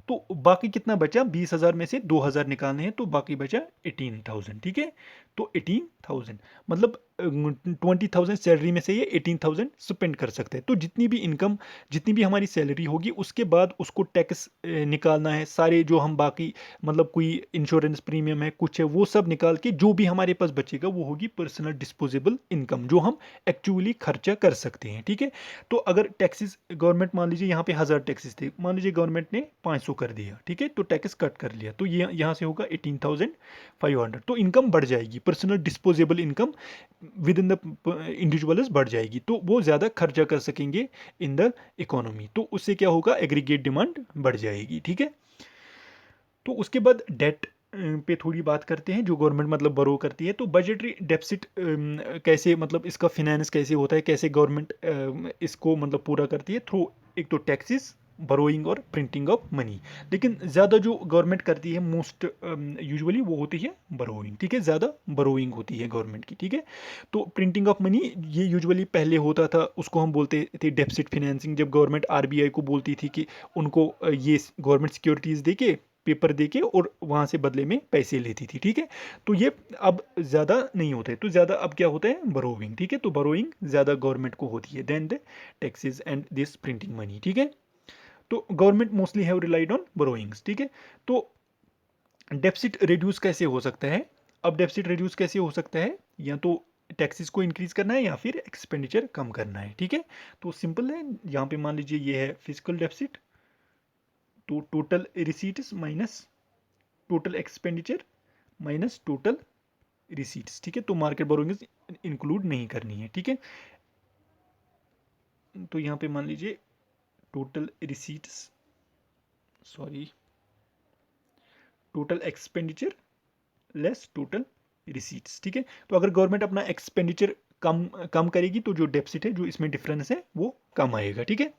तो बाकी कितना बचा, 20,000 में से 2,000 निकालने हैं तो बाकी बचा 18,000, ठीक है। तो 18,000 मतलब 20,000 सैलरी में से ये 18,000 स्पेंड कर सकते हैं। तो जितनी भी इनकम, जितनी भी हमारी सैलरी होगी उसके बाद उसको टैक्स निकालना है, सारे जो हम बाकी मतलब कोई इंश्योरेंस प्रीमियम है कुछ है वो सब निकाल के जो भी हमारे पास बचेगा वो होगी पर्सनल डिस्पोजेबल इनकम, जो हम एक्चुअली खर्चा कर सकते हैं, ठीक है। तो अगर टैक्सेस गवर्नमेंट मान लीजिए यहाँ पे 1,000 टैक्सेस थे, मान लीजिए गवर्नमेंट ने 500 कर दिया, ठीक है, तो टैक्स कट कर लिया, तो ये यहाँ से होगा 18,500, तो इनकम बढ़ जाएगी, personal disposable income with in the individuals बढ़ जाएगी, तो वो ज़्यादा खर्चा कर सकेंगे इन द इकोनॉमी, तो उससे क्या होगा, एग्रीगेट डिमांड बढ़ जाएगी, ठीक है। तो उसके बाद डेट पे थोड़ी बात करते हैं, जो गवर्नमेंट मतलब बरो करती है। तो बजटरी डेफिसिट कैसे मतलब इसका फिनेंस कैसे होता है, कैसे गवर्नमेंट इसको मतलब पूरा करती है, थ्रू एक तो टैक्सेस, बरोइंग और प्रिंटिंग ऑफ मनी। लेकिन ज़्यादा जो गवर्नमेंट करती है मोस्ट यूजुअली वो होती है बरोइंग, ठीक है, ज़्यादा बरोइंग होती है गवर्नमेंट की, ठीक है। तो प्रिंटिंग ऑफ मनी ये यूजुअली पहले होता था, उसको हम बोलते थे डेफिसिट फिनेंसिंग, जब गवर्नमेंट आरबीआई को बोलती थी कि उनको ये गवर्नमेंट सिक्योरिटीज़ दे के, पेपर दे के और वहाँ से बदले में पैसे लेती थी, ठीक है। तो ये अब ज़्यादा नहीं होते, तो ज़्यादा अब क्या होता है, बरोइंग, ठीक है। तो बरोइंग ज़्यादा गवर्नमेंट को होती है then the taxes and this printing money, ठीक है। तो government mostly have relied on borrowings, ठीक है। तो डेफिसिट रिड्यूस कैसे हो सकता है, अब डेफिसिट रिड्यूस कैसे हो सकता है, या तो टैक्सेस को इंक्रीज करना है या फिर एक्सपेंडिचर कम करना है, ठीक है। तो सिंपल है, यहाँ पे मान लीजिए ये है फिजिकल डेफिसिट, तो total receipts minus total expenditure minus total receipts, ठीक है। तो मार्केट बोरोइंग्स इंक्लूड नहीं करनी है, ठीक है। तो यहाँ पे मान लीजिए total receipts, sorry, total expenditure less total receipts, ठीक है। तो अगर गवर्नमेंट अपना एक्सपेंडिचर कम कम करेगी तो जो डेफिसिट है, जो इसमें डिफरेंस है वो कम आएगा, ठीक है।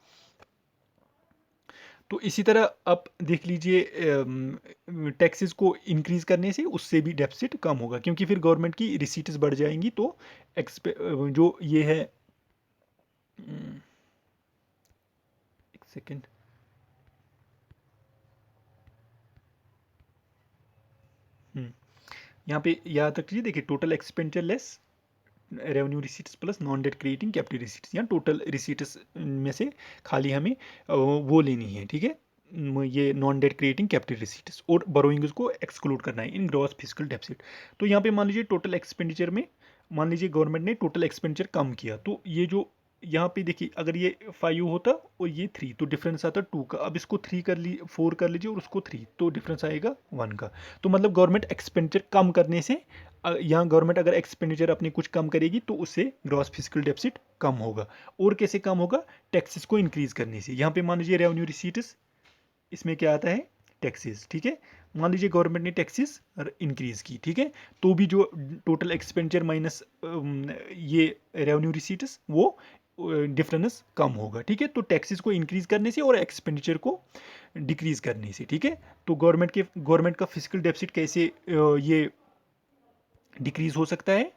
तो इसी तरह आप देख लीजिए टैक्सेस को इंक्रीज करने से उससे भी डेफिसिट कम होगा, क्योंकि फिर गवर्नमेंट की रिसीट्स बढ़ जाएंगी, तो जो ये है एक सेकेंड, यहाँ पे याद रखिए, देखिए total expenditure less revenue receipts plus non debt creating capital receipts, या टोटल रिसीट्स में से खाली हमें वो लेनी है, ठीक है, ये non debt creating capital receipts, और बोरोइंग्स को एक्सक्लूड करना है इन ग्रॉस फिजिकल डेफिसिट। तो यहाँ पे मान लीजिए टोटल एक्सपेंडिचर में, मान लीजिए गवर्नमेंट ने टोटल एक्सपेंडिचर कम किया, तो ये जो यहाँ पे देखिए अगर ये 5 होता और ये 3, तो डिफरेंस आता 2 का। अब इसको 3 कर ली, 4 कर लीजिए और उसको 3, तो डिफरेंस आएगा 1 का। तो मतलब गवर्नमेंट एक्सपेंडिचर कम करने से, यहाँ गवर्नमेंट अगर एक्सपेंडिचर अपनी कुछ कम करेगी तो उससे ग्रॉस फिजिकल डेफिसिट कम होगा। और कैसे कम होगा? टैक्सेस को इंक्रीज करने से। यहाँ पे मान लीजिए रेवेन्यू रिसीट्स, इसमें क्या आता है? टैक्सेस, ठीक है। मान लीजिए गवर्नमेंट ने टैक्सेस इंक्रीज की, ठीक है, तो भी जो टोटल एक्सपेंडिचर माइनस ये रेवेन्यू रिसीट्स, वो डिफरेंस कम होगा, ठीक है। तो टैक्सेस को इंक्रीज करने से और एक्सपेंडिचर को डिक्रीज करने से, ठीक है। तो गवर्नमेंट का फिजिकल डेफिसिट कैसे ये डिक्रीज हो सकता है?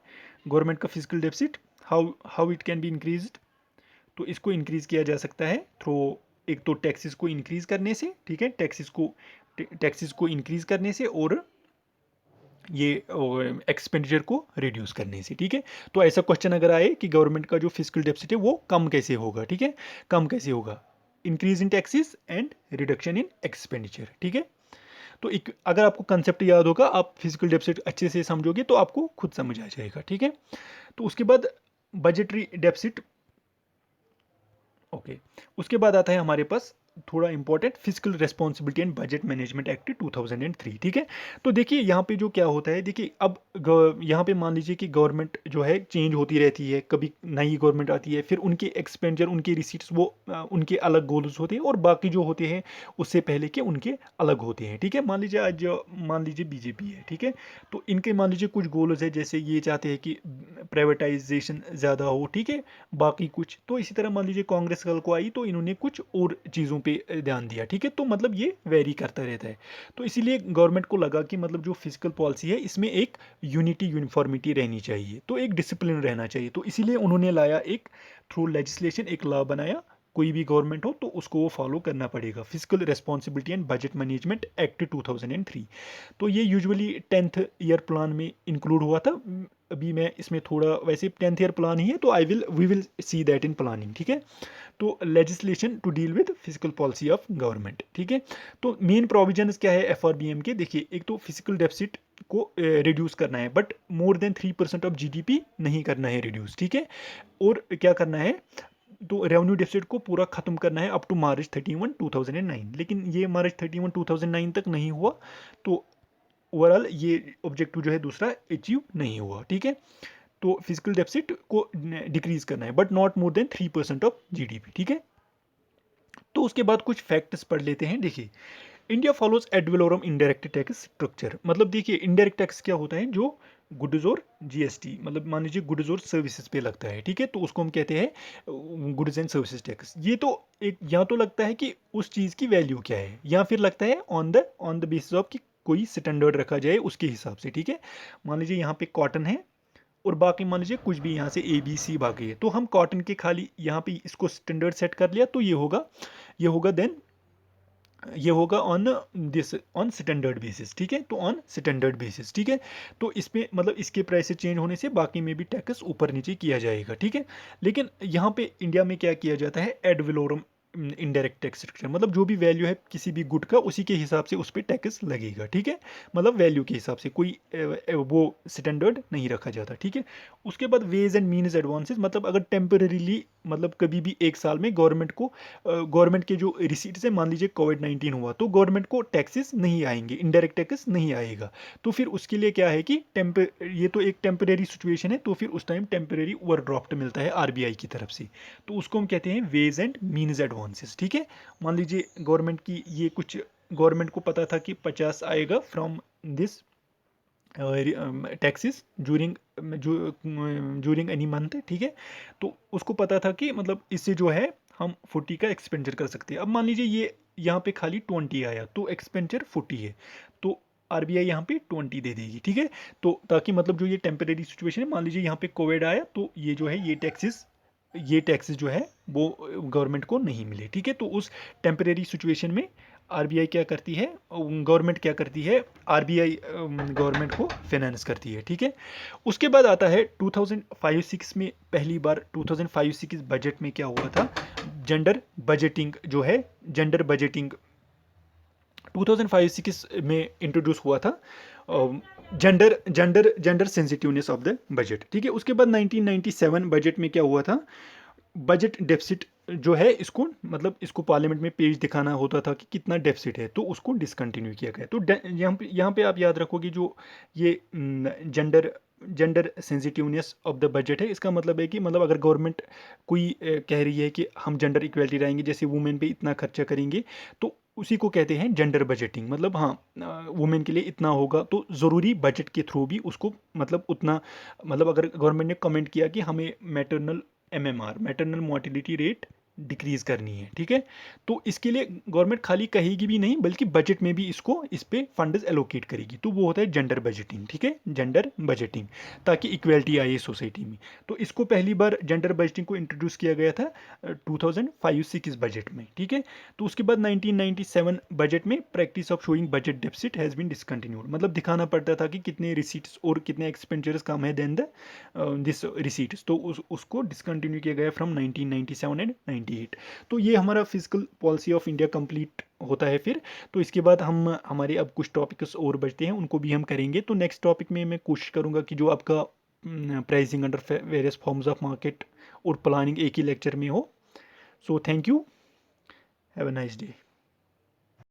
गवर्नमेंट का physical deficit how it can be increased? तो इसको इंक्रीज किया जा सकता है थ्रू, एक तो टैक्सेस को इंक्रीज करने से, ठीक है, टैक्सेस को इंक्रीज करने से, और ये एक्सपेंडिचर को रिड्यूस करने से, ठीक है। तो ऐसा क्वेश्चन अगर आए कि गवर्नमेंट का जो फिजिकल डेफिसिट है वो कम कैसे होगा, ठीक है, कम कैसे होगा? Increase in taxes and reduction in expenditure, ठीक है। तो एक अगर आपको कंसेप्ट याद होगा, आप फिजिकल डेफिसिट अच्छे से समझोगे तो आपको खुद समझ आ जाएगा, ठीक है। तो उसके बाद बजटरी डेफिसिट, ओके, उसके बाद आता है हमारे पास थोड़ा important, physical responsibility and budget management act 2003, ठीक है। तो देखिए यहाँ पे जो क्या होता है, देखिए अब यहाँ पे मान लीजिए कि गवर्नमेंट जो है चेंज होती रहती है, कभी नई गवर्नमेंट आती है, फिर उनके एक्सपेंडिचर, उनके रिसीट्स, वो उनके अलग गोल्स होते हैं, और बाकी जो होते हैं उससे पहले के उनके अलग होते हैं, ठीक है। मान लीजिए आज मान लीजिए बीजेपी है, ठीक है, तो इनके मान लीजिए कुछ गोल्स है, जैसे ये चाहते हैं कि प्राइवेटाइजेशन ज़्यादा हो, ठीक है, बाकी कुछ। तो इसी तरह मान लीजिए कांग्रेस कल को आई तो इन्होंने कुछ और चीज़ों पे ध्यान दिया, ठीक है। तो मतलब ये वेरी करता रहता है। तो इसीलिए गवर्नमेंट को लगा कि मतलब जो फिजिकल पॉलिसी है इसमें एक यूनिटी, यूनिफॉर्मिटी रहनी चाहिए, तो एक डिसिप्लिन रहना चाहिए। तो इसीलिए उन्होंने लाया एक थ्रू लेजिस्लेशन, एक लॉ बनाया, कोई भी गवर्नमेंट हो तो उसको वो फॉलो करना पड़ेगा, physical responsibility and budget management act 2003। तो ये यूजुअली 10th ईयर प्लान में इंक्लूड हुआ था। अभी मैं इसमें थोड़ा, वैसे 10th ईयर प्लान ही है तो we will see that in planning, ठीक है। तो legislation to deal with fiscal policy of government, ठीक है। तो मेन प्रोविजंस क्या है एफआरबीएम के? देखिए, एक तो फिजिकल डेफिसिट को रिड्यूस करना है, but more than 3% of GDP नहीं करना है रिड्यूस, ठीक है। और क्या करना है? तो रेवेन्यू डेफिसिट को पूरा खत्म करना है अप टू मार्च 31 2009, लेकिन ये मार्च 31 2009 तक नहीं हुआ, तो ओवरऑल ये ऑब्जेक्टिव जो है दूसरा अचीव नहीं हुआ, ठीक है। तो फिजिकल डेफिसिट को डिक्रीज करना है, but not more than 3% of GDP, ठीक है। तो उसके बाद कुछ फैक्ट्स पढ़ लेते हैं। देखिए, India follows ad valorem indirect tax structure. मतलब देखिए, इनडायरेक्ट टैक्स क्या होता है? जो गुड्स और जीएसटी, मतलब मान लीजिए गुड्स और सर्विसेज पे लगता है, ठीक है, तो उसको हम कहते हैं गुड्स एंड सर्विसेज टैक्स। ये तो एक, या तो लगता है कि उस चीज़ की वैल्यू क्या है, या फिर लगता है ऑन द बेसिस ऑफ कि कोई स्टैंडर्ड रखा जाए उसके हिसाब से, ठीक है। मान लीजिए यहाँ पे कॉटन है, और बाकी मान लीजिए कुछ भी यहाँ से ABC बाकी है, तो हम कॉटन के खाली यहाँ पे इसको स्टैंडर्ड सेट कर लिया, तो ये होगा देन ये होगा ऑन स्टैंडर्ड बेसिस, ठीक है। तो ऑन स्टैंडर्ड बेसिस, ठीक है। तो इसमें मतलब इसके प्राइस चेंज होने से बाकी में भी टैक्स ऊपर नीचे किया जाएगा, ठीक है। लेकिन यहाँ पे इंडिया में क्या किया जाता है? Ad valorem indirect tax structure, मतलब जो भी वैल्यू है किसी भी गुड का, उसी के हिसाब से उस पर टैक्स लगेगा, ठीक है। मतलब वैल्यू के हिसाब से कोई वो स्टैंडर्ड नहीं रखा जाता, ठीक है। उसके बाद वेज एंड मीन्स एडवांसेस, मतलब अगर टेम्परेरीली, मतलब कभी भी एक साल में गवर्नमेंट के जो रिसीट्स है, मान लीजिए कोविड-19 हुआ तो गवर्नमेंट को टैक्सेस नहीं आएंगे, इनडायरेक्ट टैक्स नहीं आएगा, तो फिर उसके लिए क्या है कि ये तो एक टेम्परेरी सिचुएशन है, तो फिर उस टाइम टेम्परेरी ओवरड्राफ्ट मिलता है आरबीआई की तरफ से, तो उसको हम कहते हैं वेज एंड मीन्स एडवांसेस, ठीक है। मान लीजिए गवर्नमेंट की ये कुछ, गवर्नमेंट को पता था कि 50 आएगा from this taxes during any month, ठीक है। तो उसको पता था कि मतलब इससे जो है हम 40 का एक्सपेंडिचर कर सकते हैं। अब मान लीजिए ये यहाँ पे खाली 20 आया, तो एक्सपेंडिचर 40 है, तो आरबीआई यहाँ पे 20 दे देगी, ठीक है। तो ताकि मतलब जो ये टेम्परेरी सिचुएशन है, मान लीजिए यहाँ पे कोविड आया, तो ये जो है ये टैक्सेस जो है वो गवर्नमेंट को नहीं मिले, ठीक है। तो उस टेम्परेरी सिचुएशन में आरबीआई क्या करती है, गवर्नमेंट क्या करती है, आरबीआई गवर्नमेंट को फाइनेंस करती है, ठीक है। उसके बाद आता है 2005-06 में, पहली बार 2005-06 बजट में क्या हुआ था, जेंडर बजटिंग जो है, जेंडर बजटिंग 2005-06 में इंट्रोड्यूस हुआ था, gender gender gender sensitiveness of the budget, ठीक है। उसके बाद 1997 बजट में क्या हुआ था, बजट डेफिसिट जो है इसको, मतलब इसको पार्लियामेंट में पेज दिखाना होता था कि कितना डेफिसिट है, तो उसको डिसकंटिन्यू किया गया। तो यहाँ पे आप याद रखोगे जो ये gender gender sensitiveness of the budget है, इसका मतलब है कि मतलब अगर गवर्नमेंट कोई कह रही है कि हम जेंडर इक्वलिटी लाएंगे, जैसे वुमेन पे इतना खर्चा करेंगे, तो उसी को कहते हैं जेंडर बजटिंग। मतलब हाँ, वुमेन के लिए इतना होगा तो ज़रूरी बजट के थ्रू भी उसको मतलब उतना, मतलब अगर गवर्नमेंट ने कमेंट किया कि हमें maternal MMR, maternal mortality rate decrease करनी है, ठीक है, तो इसके लिए गवर्नमेंट खाली कहेगी भी नहीं बल्कि बजट में भी इसको, इस पे फंड्स एलोकेट करेगी, तो वो होता है जेंडर बजटिंग, ठीक है, जेंडर बजटिंग, ताकि इक्वेलिटी आए सोसाइटी में। तो इसको पहली बार जेंडर बजटिंग को इंट्रोड्यूस किया गया था 2005-06 बजट में, ठीक है। तो उसके बाद 1997 बजट में practice of showing budget deficit has been discontinued, मतलब दिखाना पड़ता था कि कितने रिसीट्स और कितने एक्सपेंचर्स कम है देन द दिस रिसीट्स, तो उसको डिसकंटिन्यू किया गया फ्रॉम 1997 एंड 98। तो ये हमारा physical policy of India complete होता है फिर। तो इसके बाद हम हमारे अब कुछ टॉपिक्स और बचते हैं, उनको भी हम करेंगे। तो नेक्स्ट टॉपिक में मैं कोशिश करूँगा कि जो आपका pricing under various forms of market और प्लानिंग एक ही लेक्चर में हो। So thank you, have a nice day.